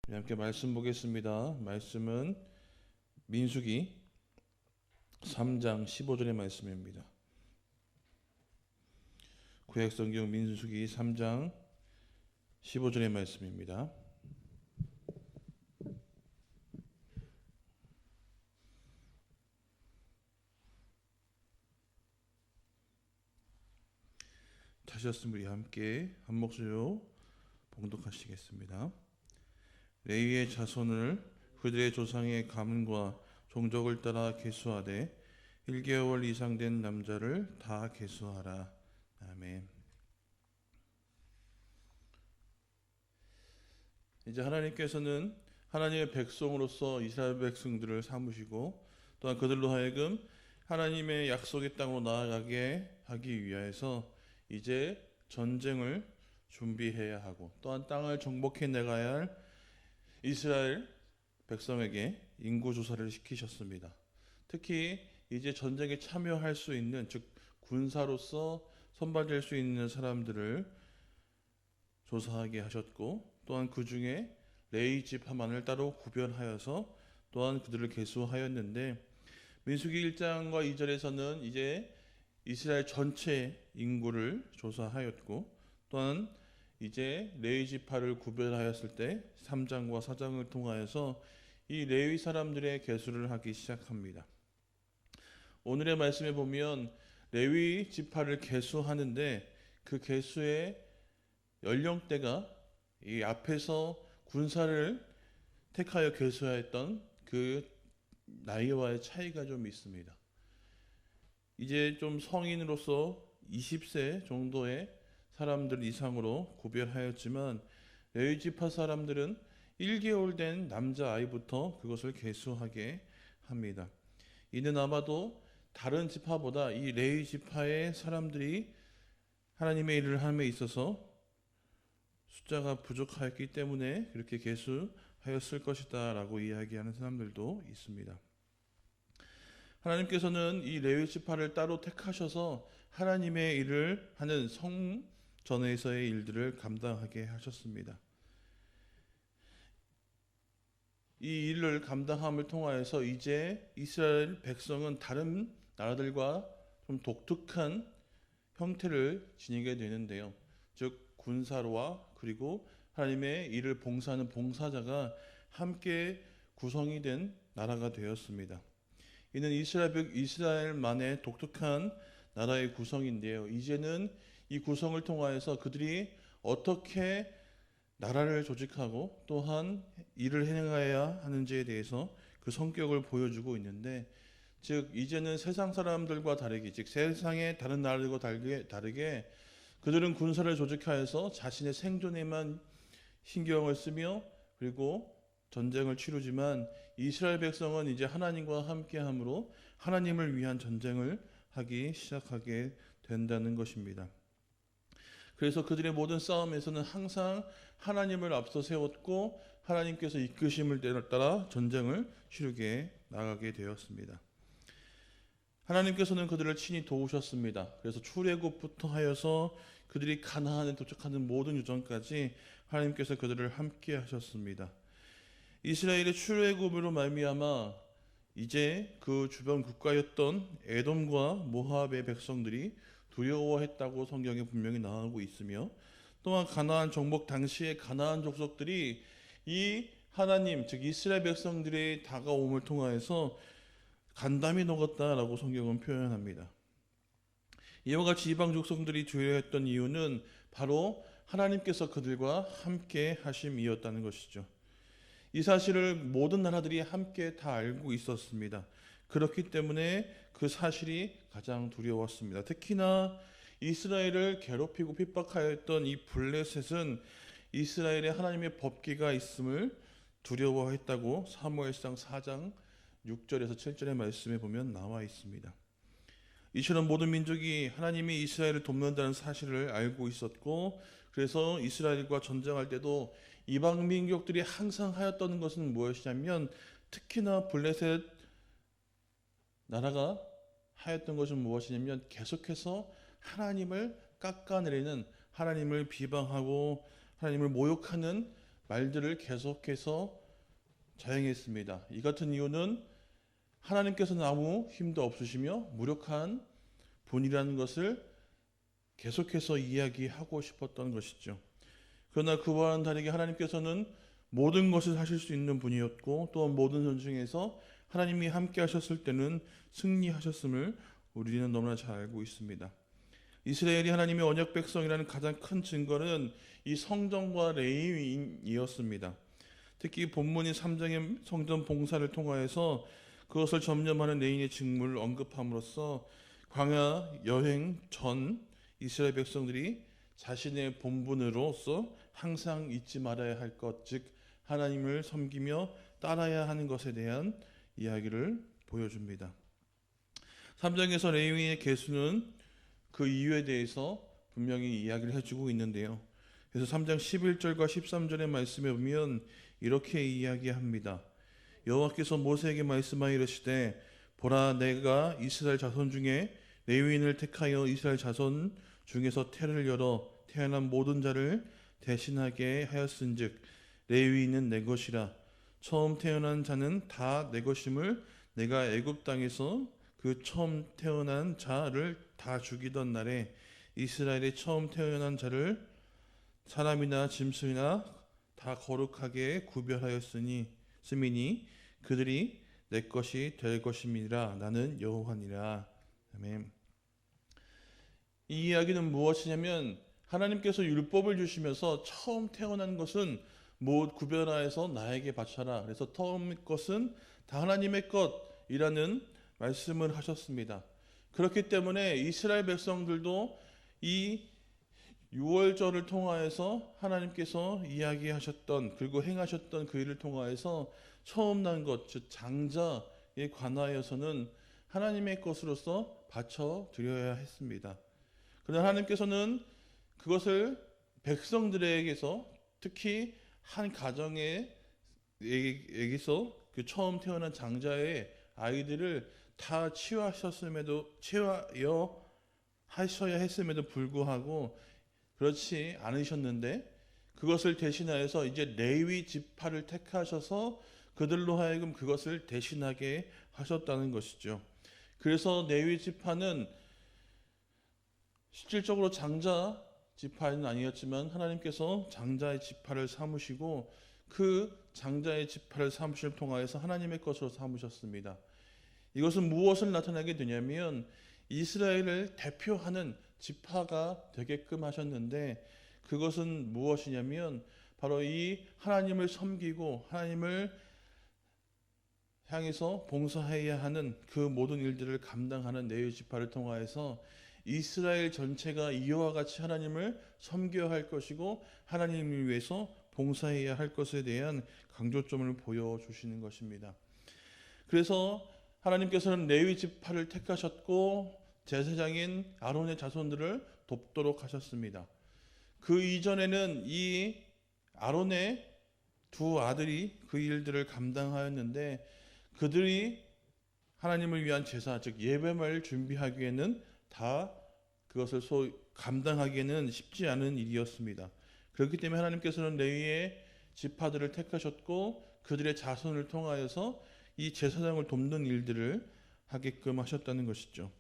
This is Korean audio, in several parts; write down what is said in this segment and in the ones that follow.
우리 함께 말씀 보겠습니다. 말씀은 민수기 3장 15절의 말씀입니다. 구약성경 민수기 3장 15절의 말씀입니다. 다시 우리 함께 한 목소리로 봉독하시겠습니다. 레위의 자손을 그들의 조상의 가문과 종족을 따라 계수하되 1개월 이상 된 남자를 다 계수하라. 아멘. 이제 하나님께서는 하나님의 백성으로서 이스라엘 백성들을 삼으시고 또한 그들로 하여금 하나님의 약속의 땅으로 나아가게 하기 위하여서 이제 전쟁을 준비해야 하고 또한 땅을 정복해 나가야 할 이스라엘 백성에게 인구조사를 시키셨습니다. 특히 이제 전쟁에 참여할 수 있는, 즉 군사로서 선발될 수 있는 사람들을 조사하게 하셨고 또한 그 중에 레위 지파만을 따로 구별하여서 또한 그들을 계수하였는데, 민수기 1장과 2절에서는 이제 이스라엘 전체 인구를 조사하였고 또한 이제 레위 지파를 구별하였을 때 3장과 4장을 통하여서 이 레위 사람들의 계수를 하기 시작합니다. 오늘의 말씀에 보면 레위 지파를 계수하는데 그 계수의 연령대가 이 앞에서 군사를 택하여 계수하였던 그 나이와의 차이가 좀 있습니다. 이제 좀 성인으로서 20세 정도의 사람들 이상으로 구별하였지만 레위 지파 사람들은 1개월 된 남자아이부터 그것을 계수하게 합니다. 이는 아마도 다른 지파보다 이 레위 지파의 사람들이 하나님의 일을 함에 있어서 숫자가 부족하였기 때문에 그렇게 계수하였을 것이다 라고 이야기하는 사람들도 있습니다. 하나님께서는 이 레위 지파를 따로 택하셔서 하나님의 일을 하는 성전에서의 일들을 감당하게 하셨습니다. 이 일을 감당함을 통하여서 이제 이스라엘 백성은 다른 나라들과 좀 독특한 형태를 지니게 되는데요. 즉 군사로와 그리고 하나님의 일을 봉사하는 봉사자가 함께 구성이 된 나라가 되었습니다. 이는 이스라엘만의 독특한 나라의 구성인데요. 이제는 이 구성을 통하여서 그들이 어떻게 나라를 조직하고 또한 일을 행해야 하는지에 대해서 그 성격을 보여주고 있는데, 즉 이제는 세상 사람들과 다르게, 즉 세상의 다른 나라들과 다르게 그들은 군사를 조직하여서 자신의 생존에만 신경을 쓰며 그리고 전쟁을 치르지만 이스라엘 백성은 이제 하나님과 함께함으로 하나님을 위한 전쟁을 하기 시작하게 된다는 것입니다. 그래서 그들의 모든 싸움에서는 항상 하나님을 앞서 세웠고 하나님께서 이끄심을 따라 전쟁을 치르게 나가게 되었습니다. 하나님께서는 그들을 친히 도우셨습니다. 그래서 출애굽부터 하여서 그들이 가나안에 도착하는 모든 유전까지 하나님께서 그들을 함께 하셨습니다. 이스라엘의 출애굽으로 말미암아 이제 그 주변 국가였던 에돔과 모압의 백성들이 두려워했다고 성경에 분명히 나오고 있으며, 또한 가나안 정복 당시에 가나안 족속들이 이 하나님 즉 이스라엘 백성들의 다가옴을 통하여서 간담이 녹았다라고 성경은 표현합니다. 이와 같이 이방 족속들이 두려워했던 이유는 바로 하나님께서 그들과 함께 하심이었다는 것이죠. 이 사실을 모든 나라들이 함께 다 알고 있었습니다. 그렇기 때문에 그 사실이 가장 두려웠습니다. 특히나 이스라엘을 괴롭히고 핍박하였던 이 블레셋은 이스라엘에 하나님의 법궤가 있음을 두려워했다고 사무엘상 4장 6절에서 7절의 말씀에 보면 나와 있습니다. 이처럼 모든 민족이 하나님이 이스라엘을 돕는다는 사실을 알고 있었고, 그래서 이스라엘과 전쟁할 때도 이방 민족들이 항상 하였던 것은 무엇이냐면, 특히나 블레셋 나라가 하였던 것은 무엇이냐면 계속해서 하나님을 깎아내리는, 하나님을 비방하고 하나님을 모욕하는 말들을 계속해서 자행했습니다. 이 같은 이유는 하나님께서는 아무 힘도 없으시며 무력한 분이라는 것을 계속해서 이야기하고 싶었던 것이죠. 그러나 그와는 다르게 하나님께서는 모든 것을 하실 수 있는 분이었고 또 모든 전쟁에서 하나님이 함께 하셨을 때는 승리하셨음을 우리는 너무나 잘 알고 있습니다. 이스라엘이 하나님의 언약 백성이라는 가장 큰 증거는 이 성전과 레위인이었습니다. 특히 본문인 3장의 성전 봉사를 통하여서 그것을 점령하는 레위인의 직무를 언급함으로써 광야 여행 전 이스라엘 백성들이 자신의 본분으로서 항상 잊지 말아야 할 것, 즉 하나님을 섬기며 따라야 하는 것에 대한 이야기를 보여줍니다. 3장에서 레위인의 계수는 그 이유에 대해서 분명히 이야기를 해주고 있는데요. 그래서 3장 11절과 13절의 말씀에 보면 이렇게 이야기합니다. 여호와께서 모세에게 말씀하여 이르시되 보라 내가 이스라엘 자손 중에 레위인을 택하여 이스라엘 자손 중에서 태를 열어 태어난 모든 자를 대신하게 하였은즉 레위인은 내 것이라. 처음 태어난 자는 다 내 것임을 내가 애굽 땅에서 그 처음 태어난 자를 다 죽이던 날에 이스라엘의 처음 태어난 자를 사람이나 짐승이나 다 거룩하게 구별하였으니 그들이 내 것이 될 것임이라. 나는 여호와니라. 아멘. 이 이야기는 무엇이냐면 하나님께서 율법을 주시면서 처음 태어난 것은 못 구별하여서 나에게 바쳐라. 그래서 처음 것은 다 하나님의 것이라는 말씀을 하셨습니다. 그렇기 때문에 이스라엘 백성들도 이 유월절을 통하여서 하나님께서 이야기하셨던 그리고 행하셨던 그 일을 통하여서 처음 난 것, 즉 장자에 관하여서는 하나님의 것으로서 바쳐 드려야 했습니다. 그러나 하나님께서는 그것을 백성들에게서 특히 한 가정에게서 그 처음 태어난 장자의 아이들을 다 하셔야 했음에도 불구하고 그렇지 않으셨는데 그것을 대신하여서 이제 레위 지파를 택하셔서 그들로 하여금 그것을 대신하게 하셨다는 것이죠. 그래서 레위 지파는 실질적으로 장자 지파는 아니었지만 하나님께서 장자의 지파를 삼으시고 그 장자의 지파를 삼으심을 통하여서 하나님의 것으로 삼으셨습니다. 이것은 무엇을 나타나게 되냐면 이스라엘을 대표하는 지파가 되게끔 하셨는데 그것은 무엇이냐면 바로 이 하나님을 섬기고 하나님을 향해서 봉사해야 하는 그 모든 일들을 감당하는 레위 지파를 통하여서 이스라엘 전체가 이와 같이 하나님을 섬겨야 할 것이고 하나님을 위해서 봉사해야 할 것에 대한 강조점을 보여주시는 것입니다. 그래서 하나님께서는 레위 지파를 택하셨고 제사장인 아론의 자손들을 돕도록 하셨습니다. 그 이전에는 이 아론의 두 아들이 그 일들을 감당하였는데 그들이 하나님을 위한 제사, 즉 예배를 준비하기에는 다 그것을 감당하기에는 쉽지 않은 일이었습니다. 그렇기 때문에 하나님께서는 레위의 지파들을 택하셨고 그들의 자손을 통하여서 이 제사장을 돕는 일들을 하게끔 하셨다는 것이죠.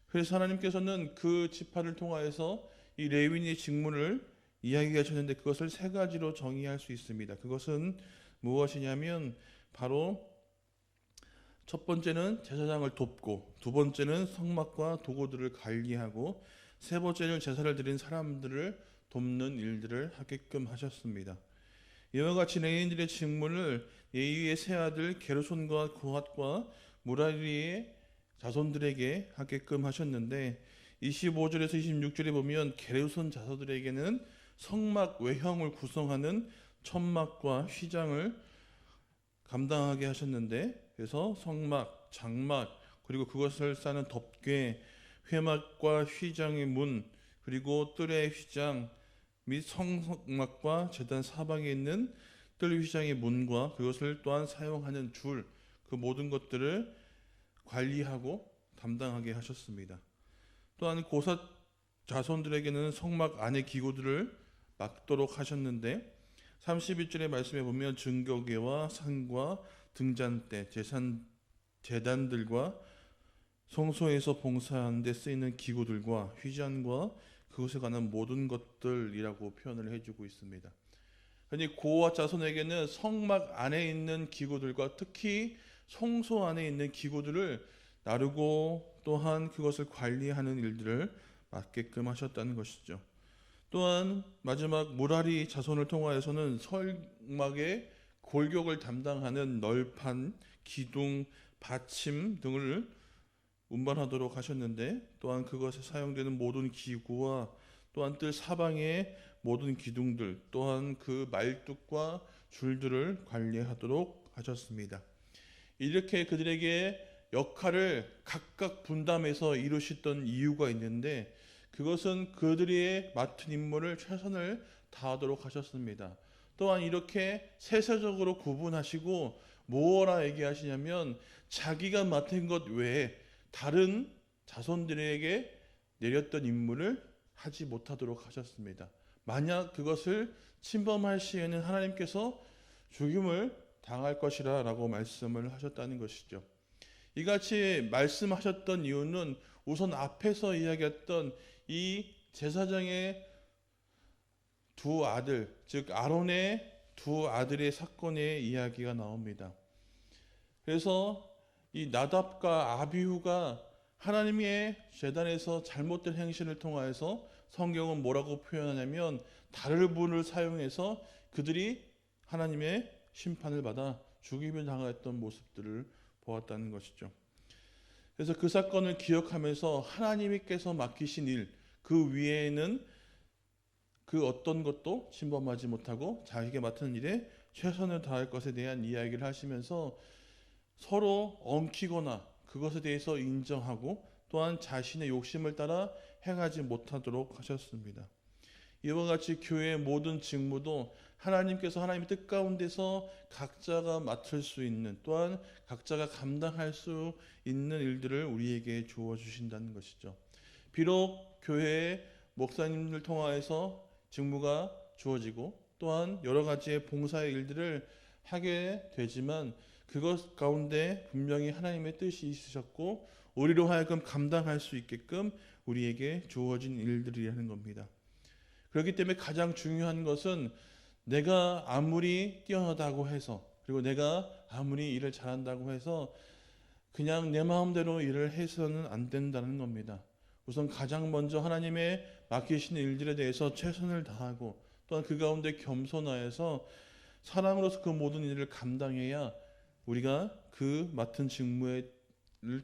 그래서 하나님께서는 그 지파를 통하여서 이 레위인의 직무를 이야기하셨는데 그것을 세 가지로 정의할 수 있습니다. 그것은 무엇이냐면 바로 첫 번째는 제사장을 돕고 두 번째는 성막과 도구들을 관리하고 세 번째는 제사를 드린 사람들을 돕는 일들을 하게끔 하셨습니다. 이와 같이 레위인들의 직무를 예후의 세 아들 게르손과 고핫과 무라리의 자손들에게 하게끔 하셨는데 25절에서 26절에 보면 게르손 자손들에게는 성막 외형을 구성하는 천막과 휘장을 감당하게 하셨는데 그래서 성막, 장막 그리고 그것을 싸는 덮개, 회막과 휘장의 문 그리고 뜰의 휘장 및 성막과 제단 사방에 있는 뜰 휘장의 문과 그것을 또한 사용하는 줄 그 모든 것들을 관리하고 담당하게 하셨습니다. 또한 고삿 자손들에게는 성막 안의 기구들을 막도록 하셨는데 31절의 말씀에 보면 증거궤와 상과 등잔대, 제단들과 성소에서 봉사하는 데 쓰이는 기구들과 휘장과 그것에 관한 모든 것들이라고 표현을 해주고 있습니다. 그러니 고와 자손에게는 성막 안에 있는 기구들과 특히 성소 안에 있는 기구들을 나르고 또한 그것을 관리하는 일들을 맡게끔 하셨다는 것이죠. 또한 마지막 무라리 자손을 통하여서는 성막의 골격을 담당하는 널판, 기둥, 받침 등을 운반하도록 하셨는데, 또한 그것에 사용되는 모든 기구와 또한 뜰 사방의 모든 기둥들, 또한 그 말뚝과 줄들을 관리하도록 하셨습니다. 이렇게 그들에게 역할을 각각 분담해서 이루셨던 이유가 있는데, 그것은 그들이 맡은 임무를 최선을 다하도록 하셨습니다. 또한 이렇게 세세적으로 구분하시고 뭐라 얘기하시냐면, 자기가 맡은 것 외에 다른 자손들에게 내렸던 임무를 하지 못하도록 하셨습니다. 만약 그것을 침범할 시에는 하나님께서 죽임을 당할 것이라 라고 말씀을 하셨다는 것이죠. 이같이 말씀하셨던 이유는 우선 앞에서 이야기했던 이 제사장의 두 아들, 즉 아론의 두 아들의 사건의 이야기가 나옵니다. 그래서 이 나답과 아비후가 하나님의 제단에서 잘못된 행실을 통하여서 성경은 뭐라고 표현하냐면 다른 분을 사용해서 그들이 하나님의 심판을 받아 죽임을 당했던 모습들을 보았다는 것이죠. 그래서 그 사건을 기억하면서 하나님께서 맡기신 일, 그 위에는 그 어떤 것도 침범하지 못하고 자기에게 맡은 일에 최선을 다할 것에 대한 이야기를 하시면서 서로 엉키거나 그것에 대해서 인정하고 또한 자신의 욕심을 따라 행하지 못하도록 하셨습니다. 이와 같이 교회의 모든 직무도 하나님께서 하나님의 뜻 가운데서 각자가 맡을 수 있는, 또한 각자가 감당할 수 있는 일들을 우리에게 주어 주신다는 것이죠. 비록 교회의 목사님들 통하여서 직무가 주어지고 또한 여러 가지의 봉사의 일들을 하게 되지만 그것 가운데 분명히 하나님의 뜻이 있으셨고 우리로 하여금 감당할 수 있게끔 우리에게 주어진 일들이라는 겁니다. 그렇기 때문에 가장 중요한 것은 내가 아무리 뛰어나다고 해서, 그리고 내가 아무리 일을 잘한다고 해서 그냥 내 마음대로 일을 해서는 안 된다는 겁니다. 우선 가장 먼저 하나님의 맡기신 일들에 대해서 최선을 다하고 또한 그 가운데 겸손하여서 사람으로서 그 모든 일을 감당해야 우리가 그 맡은 직무를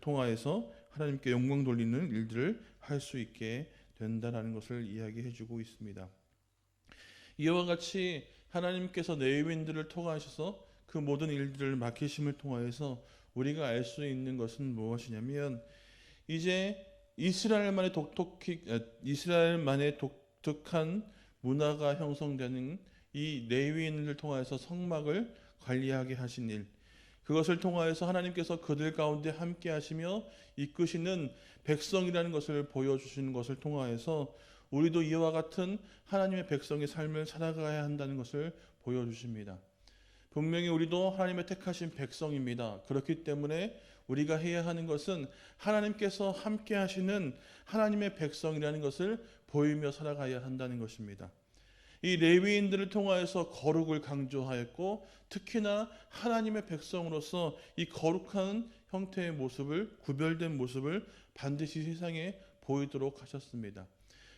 통하여서 하나님께 영광 돌리는 일들을 할 수 있게 된다는 것을 이야기해 주고 있습니다. 이와 같이 하나님께서 레위인들을 통하셔서 그 모든 일들을 맡기심을 통하여서 우리가 알 수 있는 것은 무엇이냐면 이제 이스라엘만의 독특한 문화가 형성되는 이 레위인을 통하여서 성막을 관리하게 하신 일, 그것을 통하여서 하나님께서 그들 가운데 함께 하시며 이끄시는 백성이라는 것을 보여주시는 것을 통하여서 우리도 이와 같은 하나님의 백성의 삶을 살아가야 한다는 것을 보여주십니다. 분명히 우리도 하나님의 택하신 백성입니다. 그렇기 때문에 우리가 해야 하는 것은 하나님께서 함께 하시는 하나님의 백성이라는 것을 보이며 살아가야 한다는 것입니다. 이 레위인들을 통하여서 거룩을 강조하였고 특히나 하나님의 백성으로서 이 거룩한 형태의 모습을, 구별된 모습을 반드시 세상에 보이도록 하셨습니다.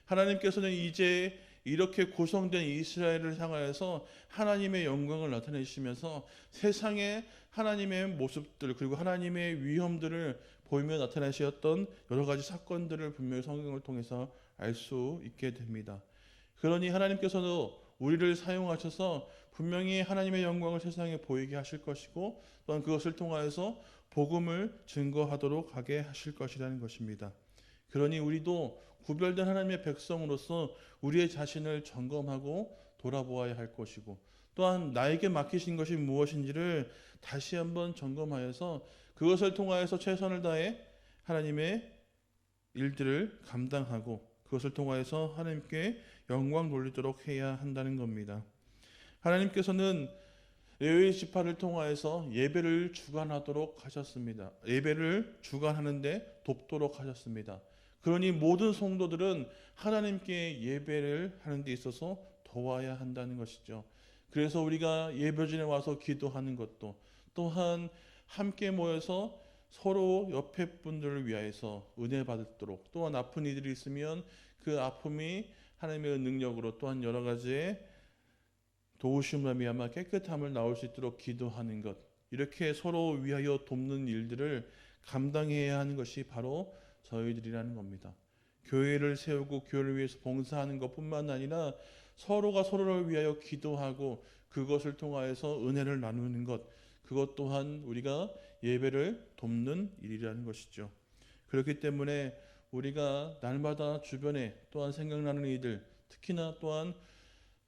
하나님께서는 이제 이렇게 구성된 이스라엘을 향하여서 하나님의 영광을 나타내시면서 세상에 하나님의 모습들 그리고 하나님의 위엄들을 보이며 나타내셨던 여러 가지 사건들을 분명히 성경을 통해서 알 수 있게 됩니다. 그러니 하나님께서도 우리를 사용하셔서 분명히 하나님의 영광을 세상에 보이게 하실 것이고 또한 그것을 통하여서 복음을 증거하도록 하게 하실 것이라는 것입니다. 그러니 우리도 구별된 하나님의 백성으로서 우리의 자신을 점검하고 돌아보아야 할 것이고 또한 나에게 맡기신 것이 무엇인지를 다시 한번 점검하여서 그것을 통하여서 최선을 다해 하나님의 일들을 감당하고 그것을 통하여서 하나님께 영광 돌리도록 해야 한다는 겁니다. 하나님께서는 레위 지파를 통하여서 예배를 주관하도록 하셨습니다. 예배를 주관하는데 돕도록 하셨습니다. 그러니 모든 성도들은 하나님께 예배를 하는 데 있어서 도와야 한다는 것이죠. 그래서 우리가 예배전에 와서 기도하는 것도, 또한 함께 모여서 서로 옆에 분들을 위하여서 은혜 받도록, 또한 아픈 이들이 있으면 그 아픔이 하나님의 능력으로 또한 여러 가지의 도우심을 말미암아 깨끗함을 나올 수 있도록 기도하는 것, 이렇게 서로 위하여 돕는 일들을 감당해야 하는 것이 바로 저희들이라는 겁니다. 교회를 세우고 교회를 위해서 봉사하는 것뿐만 아니라 서로가 서로를 위하여 기도하고 그것을 통하여서 은혜를 나누는 것, 그것 또한 우리가 예배를 돕는 일이라는 것이죠. 그렇기 때문에 우리가 날마다 주변에 또한 생각나는 이들, 특히나 또한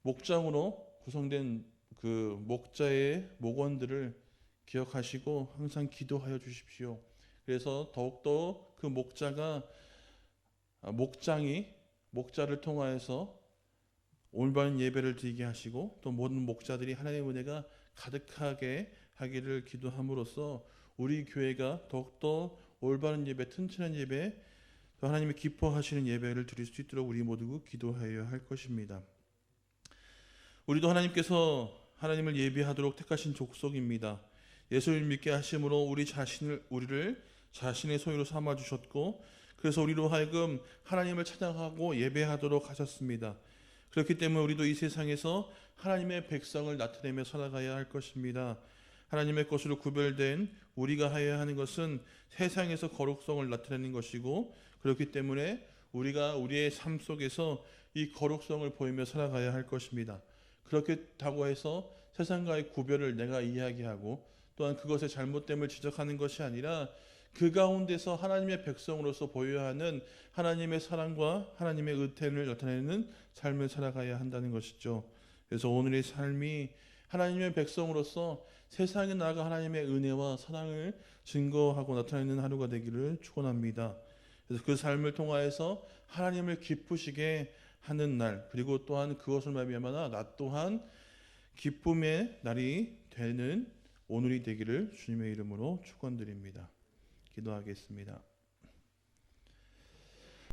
목장으로 구성된 그 목자의 목원들을 기억하시고 항상 기도하여 주십시오. 그래서 더욱더 그 목장이 목자를 통하여서 올바른 예배를 드리게 하시고, 또 모든 목자들이 하나님의 은혜가 가득하게 하기를 기도함으로써 우리 교회가 더욱더 올바른 예배, 튼튼한 예배, 또 하나님이 기뻐하시는 예배를 드릴 수 있도록 우리 모두 기도하여야 할 것입니다. 우리도 하나님께서 하나님을 예배하도록 택하신 족속입니다. 예수를 믿게 하심으로 우리를 자신의 소유로 삼아 주셨고, 그래서 우리로 하여금 하나님을 찬양하고 예배하도록 하셨습니다. 그렇기 때문에 우리도 이 세상에서 하나님의 백성을 나타내며 살아가야 할 것입니다. 하나님의 것으로 구별된 우리가 하여야 하는 것은 세상에서 거룩성을 나타내는 것이고, 그렇기 때문에 우리가 우리의 삶 속에서 이 거룩성을 보이며 살아가야 할 것입니다. 그렇다고 해서 세상과의 구별을 내가 이야기하고 또한 그것의 잘못됨을 지적하는 것이 아니라 그 가운데서 하나님의 백성으로서 보여야 하는 하나님의 사랑과 하나님의 의태를 나타내는 삶을 살아가야 한다는 것이죠. 그래서 오늘의 삶이 하나님의 백성으로서 세상에 나아가 하나님의 은혜와 사랑을 증거하고 나타내는 하루가 되기를 축원합니다. 그래서 그 삶을 통하여서 하나님을 기쁘시게 하는 날, 그리고 또한 그것을 말미암아 나 또한 기쁨의 날이 되는 오늘이 되기를 주님의 이름으로 축원드립니다. 기도하겠습니다.